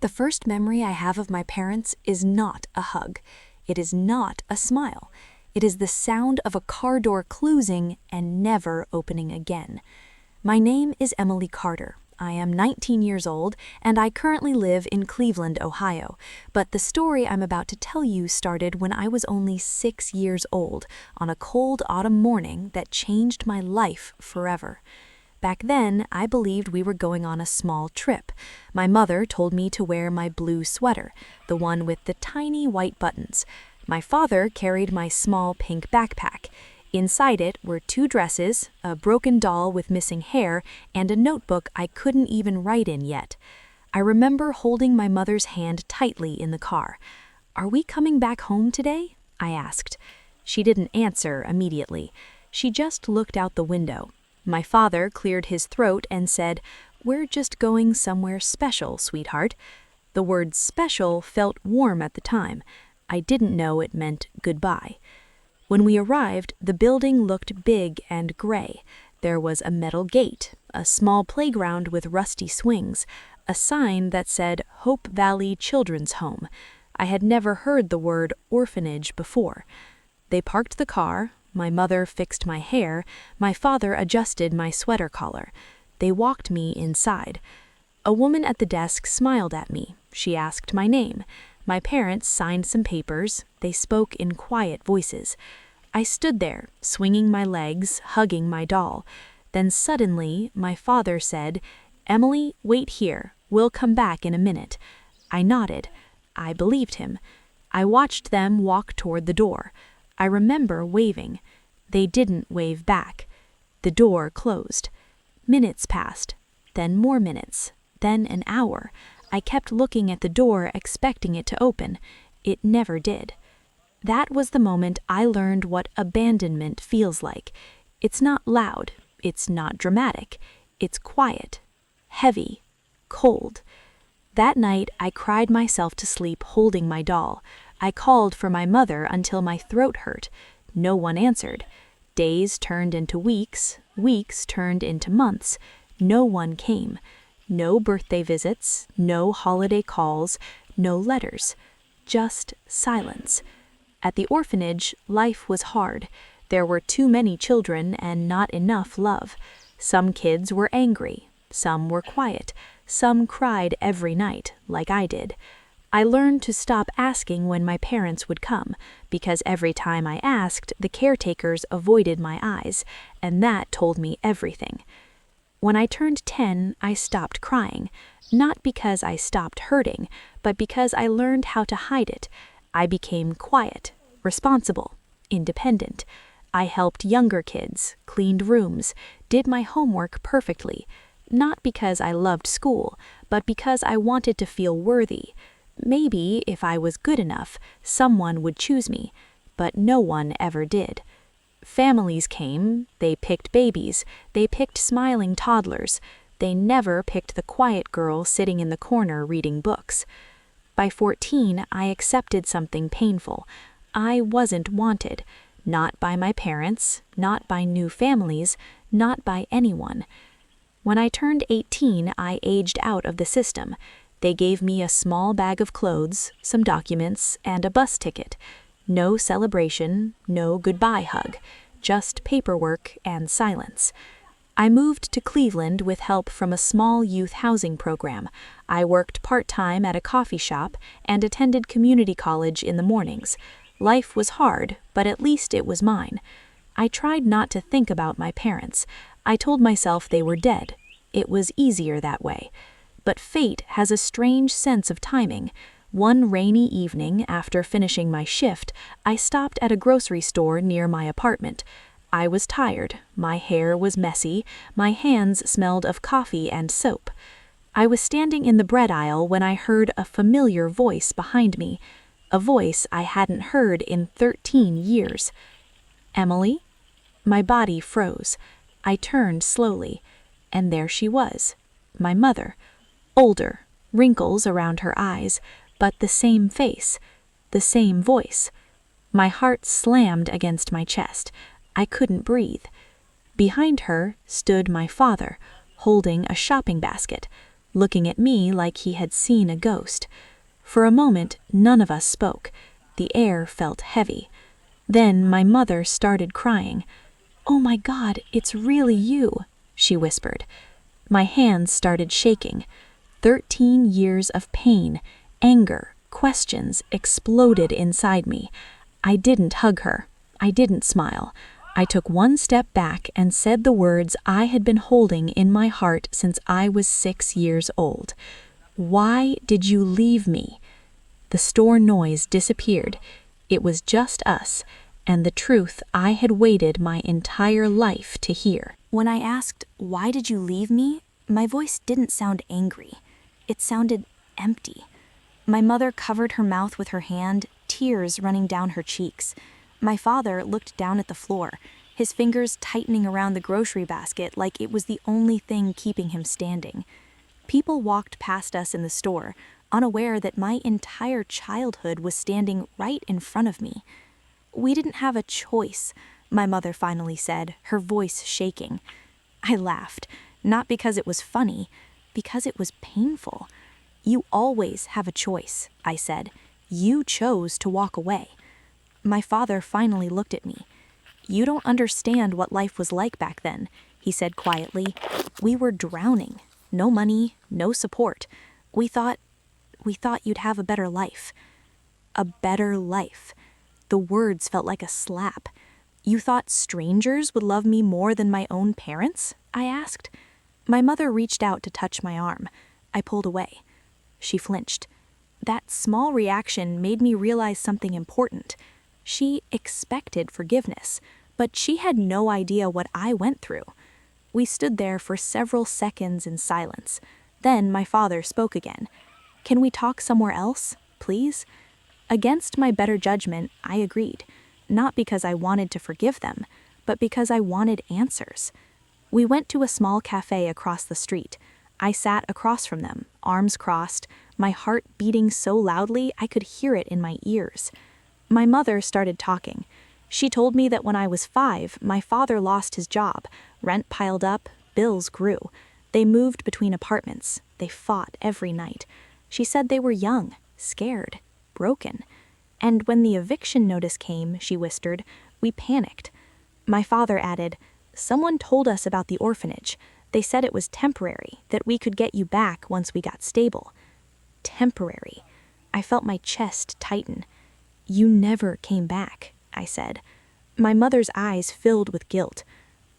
The first memory I have of my parents is not a hug. It is not a smile. It is the sound of a car door closing and never opening again. My name is Emily Carter. I am 19 years old, and I currently live in Cleveland, Ohio. But the story I'm about to tell you started when I was only 6 years old, on a cold autumn morning that changed my life forever. Back then, I believed we were going on a small trip. My mother told me to wear my blue sweater, the one with the tiny white buttons. My father carried my small pink backpack. Inside it were 2 dresses, a broken doll with missing hair, and a notebook I couldn't even write in yet. I remember holding my mother's hand tightly in the car. "Are we coming back home today?" I asked. She didn't answer immediately. She just looked out the window. My father cleared his throat and said, "We're just going somewhere special, sweetheart." The word special felt warm at the time. I didn't know it meant goodbye. When we arrived, the building looked big and gray. There was a metal gate, a small playground with rusty swings, a sign that said Hope Valley Children's Home. I had never heard the word orphanage before. They parked the car. My mother fixed my hair. My father adjusted my sweater collar. They walked me inside. A woman at the desk smiled at me. She asked my name. My parents signed some papers. They spoke in quiet voices. I stood there, swinging my legs, hugging my doll. Then suddenly, my father said, "Emily, wait here. We'll come back in a minute." I nodded. I believed him. I watched them walk toward the door. I remember waving. They didn't wave back. The door closed. Minutes passed, then more minutes, then an hour. I kept looking at the door, expecting it to open. It never did. That was the moment I learned what abandonment feels like. It's not loud. It's not dramatic. It's quiet, heavy, cold. That night, I cried myself to sleep holding my doll. I called for my mother until my throat hurt. No one answered. Days turned into weeks. Weeks turned into months. No one came. No birthday visits, no holiday calls, no letters. Just silence. At the orphanage, life was hard. There were too many children and not enough love. Some kids were angry. Some were quiet. Some cried every night, like I did. I learned to stop asking when my parents would come, because every time I asked, the caretakers avoided my eyes, and that told me everything. When I turned 10, I stopped crying, not because I stopped hurting, but because I learned how to hide it. I became quiet, responsible, independent. I helped younger kids, cleaned rooms, did my homework perfectly, not because I loved school, but because I wanted to feel worthy. Maybe, if I was good enough, someone would choose me, but no one ever did. Families came, they picked babies, they picked smiling toddlers. They never picked the quiet girl sitting in the corner reading books. By 14, I accepted something painful. I wasn't wanted, not by my parents, not by new families, not by anyone. When I turned 18, I aged out of the system. They gave me a small bag of clothes, some documents, and a bus ticket. No celebration, no goodbye hug, just paperwork and silence. I moved to Cleveland with help from a small youth housing program. I worked part-time at a coffee shop and attended community college in the mornings. Life was hard, but at least it was mine. I tried not to think about my parents. I told myself they were dead. It was easier that way. But fate has a strange sense of timing. One rainy evening, after finishing my shift, I stopped at a grocery store near my apartment. I was tired, my hair was messy, my hands smelled of coffee and soap. I was standing in the bread aisle when I heard a familiar voice behind me, a voice I hadn't heard in 13 years. "Emily?" My body froze. I turned slowly, and there she was, my mother. Older, wrinkles around her eyes, but the same face, the same voice. My heart slammed against my chest. I couldn't breathe. Behind her stood my father, holding a shopping basket. looking at me like he had seen a ghost. For a moment, none of us spoke. The air felt heavy. Then my mother started crying. "Oh my God, it's really you," she whispered. My hands started shaking. 13 years of pain, anger, questions exploded inside me. I didn't hug her. I didn't smile. I took one step back and said the words I had been holding in my heart since I was 6 years old. "Why did you leave me?" The store noise disappeared. It was just us, and the truth I had waited my entire life to hear. When I asked, "Why did you leave me?" my voice didn't sound angry. It sounded empty. My mother covered her mouth with her hand, tears running down her cheeks. My father looked down at the floor, his fingers tightening around the grocery basket like it was the only thing keeping him standing. People walked past us in the store, unaware that my entire childhood was standing right in front of me. "We didn't have a choice," my mother finally said, her voice shaking. I laughed, not because it was funny, because it was painful. "You always have a choice," I said. "You chose to walk away." My father finally looked at me. "You don't understand what life was like back then," he said quietly. "We were drowning. No money, no support. We thought you'd have a better life." A better life. The words felt like a slap. "You thought strangers would love me more than my own parents?" I asked. My mother reached out to touch my arm. I pulled away. She flinched. That small reaction made me realize something important. She expected forgiveness, but she had no idea what I went through. We stood there for several seconds in silence. Then my father spoke again. "Can we talk somewhere else, please?" Against my better judgment, I agreed, not because I wanted to forgive them, but because I wanted answers. We went to a small cafe across the street. I sat across from them, arms crossed, my heart beating so loudly I could hear it in my ears. My mother started talking. She told me that when I was 5, my father lost his job. Rent piled up, bills grew. They moved between apartments. They fought every night. She said they were young, scared, broken. And when the eviction notice came, she whispered, we panicked. My father added, "Someone told us about the orphanage. They said it was temporary, that we could get you back once we got stable." Temporary. I felt my chest tighten. "You never came back," I said. My mother's eyes filled with guilt.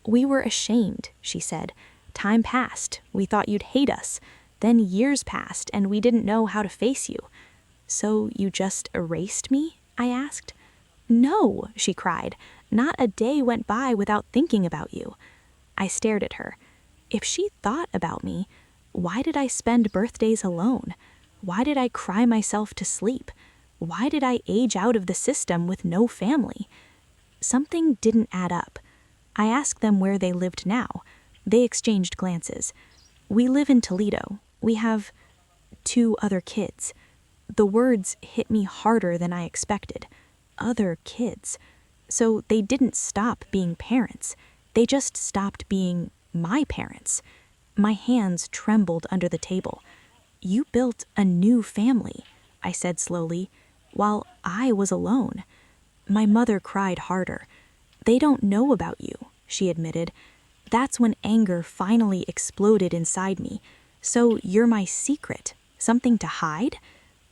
"We were ashamed," she said. "Time passed. We thought you'd hate us. Then years passed, and we didn't know how to face you." "So you just erased me?" I asked. "No," she cried. "Not a day went by without thinking about you." I stared at her. If she thought about me, why did I spend birthdays alone? Why did I cry myself to sleep? Why did I age out of the system with no family? Something didn't add up. I asked them where they lived now. They exchanged glances. "We live in Toledo. We have 2 other kids." The words hit me harder than I expected. Other kids. So they didn't stop being parents. They just stopped being my parents. My hands trembled under the table. "You built a new family," I said slowly, "while I was alone." My mother cried harder. "They don't know about you," she admitted. That's when anger finally exploded inside me. "So you're my secret? Something to hide?"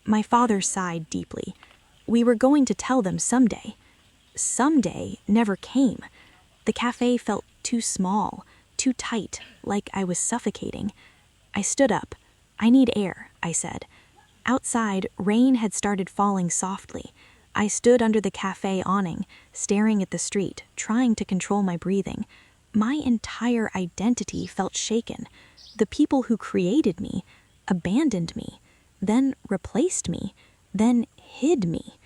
My father sighed deeply. "We were going to tell them someday." Someday never came. The cafe felt too small, too tight, like I was suffocating. I stood up. "I need air," I said. Outside, rain had started falling softly. I stood under the cafe awning, staring at the street, trying to control my breathing. My entire identity felt shaken. The people who created me abandoned me, then replaced me, then hid me.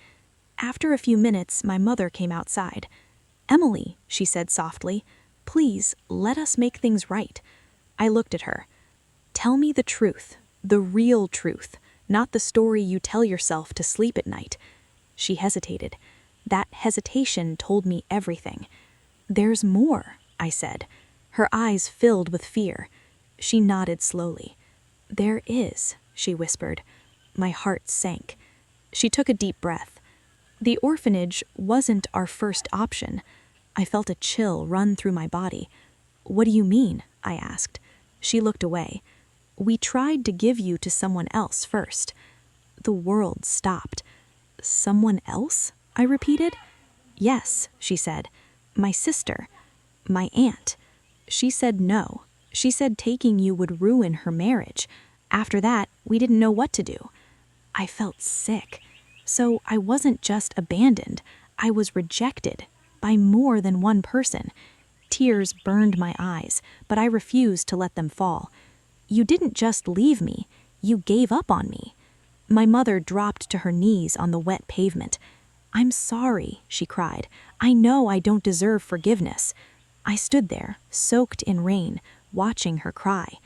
After a few minutes, my mother came outside. "Emily," she said softly, "please let us make things right." I looked at her. "Tell me the truth, the real truth, not the story you tell yourself to sleep at night." She hesitated. That hesitation told me everything. "There's more," I said. Her eyes filled with fear. She nodded slowly. "There is," she whispered. My heart sank. She took a deep breath. "The orphanage wasn't our first option." I felt a chill run through my body. "What do you mean?" I asked. She looked away. "We tried to give you to someone else first." The world stopped. "Someone else?" I repeated. "Yes," she said. "My sister. My aunt. She said no. She said taking you would ruin her marriage. After that, we didn't know what to do." I felt sick. So I wasn't just abandoned. I was rejected by more than one person. Tears burned my eyes, but I refused to let them fall. "You didn't just leave me. You gave up on me." My mother dropped to her knees on the wet pavement. "I'm sorry," she cried. "I know I don't deserve forgiveness." I stood there, soaked in rain, watching her cry.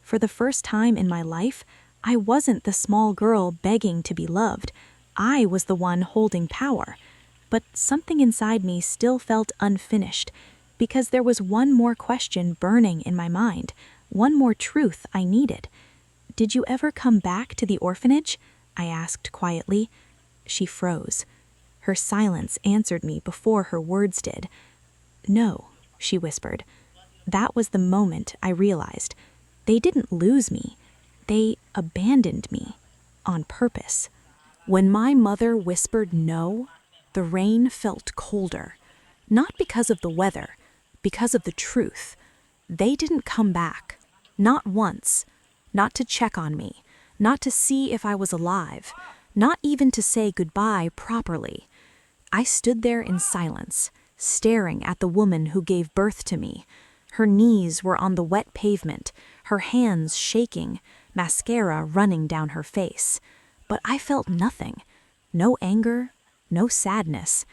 For the first time in my life, I wasn't the small girl begging to be loved. I was the one holding power. But something inside me still felt unfinished, because there was one more question burning in my mind, one more truth I needed. "Did you ever come back to the orphanage?" I asked quietly. She froze. Her silence answered me before her words did. "No," she whispered. That was the moment I realized. They didn't lose me. They abandoned me. On purpose. When my mother whispered no, the rain felt colder. Not because of the weather, because of the truth. They didn't come back. Not once. Not to check on me. Not to see if I was alive. Not even to say goodbye properly. I stood there in silence, staring at the woman who gave birth to me. Her knees were on the wet pavement, her hands shaking, mascara running down her face. But I felt nothing. No anger, no sadness,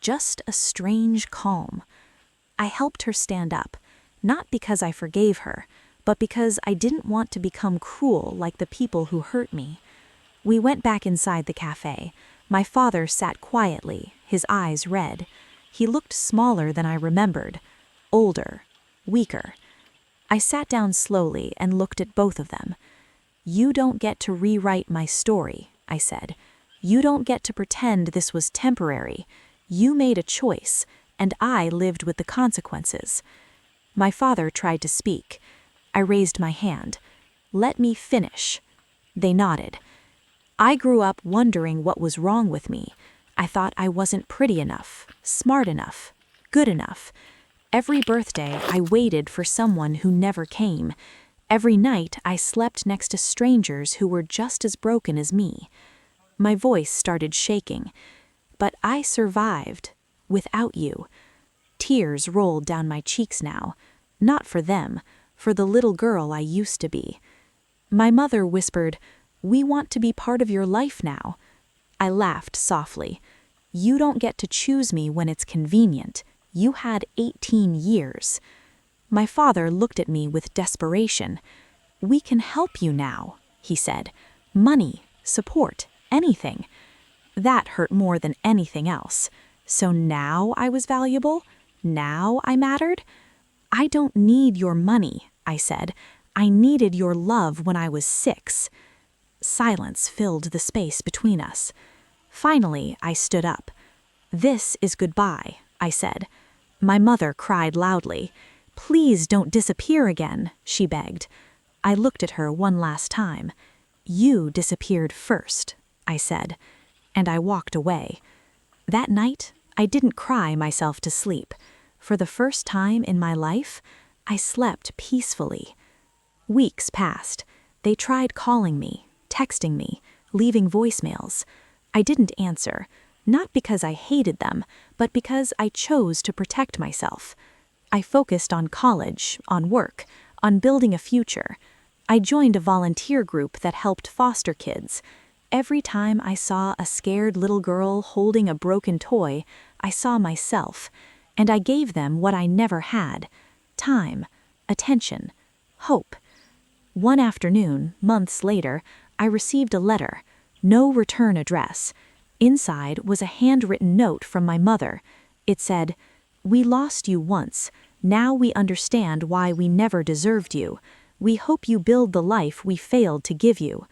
just a strange calm. I helped her stand up, not because I forgave her, but because I didn't want to become cruel like the people who hurt me. We went back inside the cafe. My father sat quietly, his eyes red. He looked smaller than I remembered, older, weaker. I sat down slowly and looked at both of them. "You don't get to rewrite my story," I said. "You don't get to pretend this was temporary. You made a choice, and I lived with the consequences." My father tried to speak. I raised my hand. "Let me finish." They nodded. I grew up wondering what was wrong with me. I thought I wasn't pretty enough, smart enough, good enough. Every birthday, I waited for someone who never came. Every night, I slept next to strangers who were just as broken as me. My voice started shaking. But I survived, without you. Tears rolled down my cheeks now. Not for them, for the little girl I used to be. My mother whispered, "We want to be part of your life now." I laughed softly. "You don't get to choose me when it's convenient. You had 18 years. My father looked at me with desperation. "We can help you now," he said. "Money, support, anything." That hurt more than anything else. So now I was valuable? Now I mattered? "I don't need your money," I said. "I needed your love when I was 6. Silence filled the space between us. Finally, I stood up. "This is goodbye," I said. My mother cried loudly. "Please don't disappear again," she begged. I looked at her one last time. "You disappeared first," I said, and I walked away. That night, I didn't cry myself to sleep. For the first time in my life, I slept peacefully. Weeks passed. They tried calling me, texting me, leaving voicemails. I didn't answer, not because I hated them, but because I chose to protect myself. I focused on college, on work, on building a future. I joined a volunteer group that helped foster kids. Every time I saw a scared little girl holding a broken toy, I saw myself, and I gave them what I never had: time, attention, hope. One afternoon, months later, I received a letter, no return address. Inside was a handwritten note from my mother. It said, "We lost you once. Now we understand why we never deserved you. We hope you build the life we failed to give you."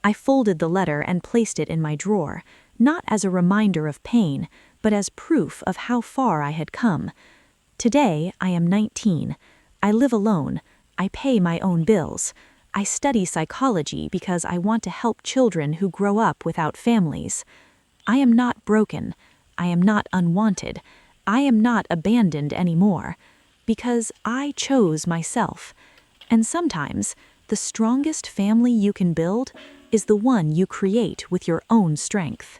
I folded the letter and placed it in my drawer, not as a reminder of pain, but as proof of how far I had come. Today, I am 19. I live alone. I pay my own bills. I study psychology because I want to help children who grow up without families. I am not broken. I am not unwanted. I am not abandoned anymore, because I chose myself. And sometimes, the strongest family you can build is the one you create with your own strength.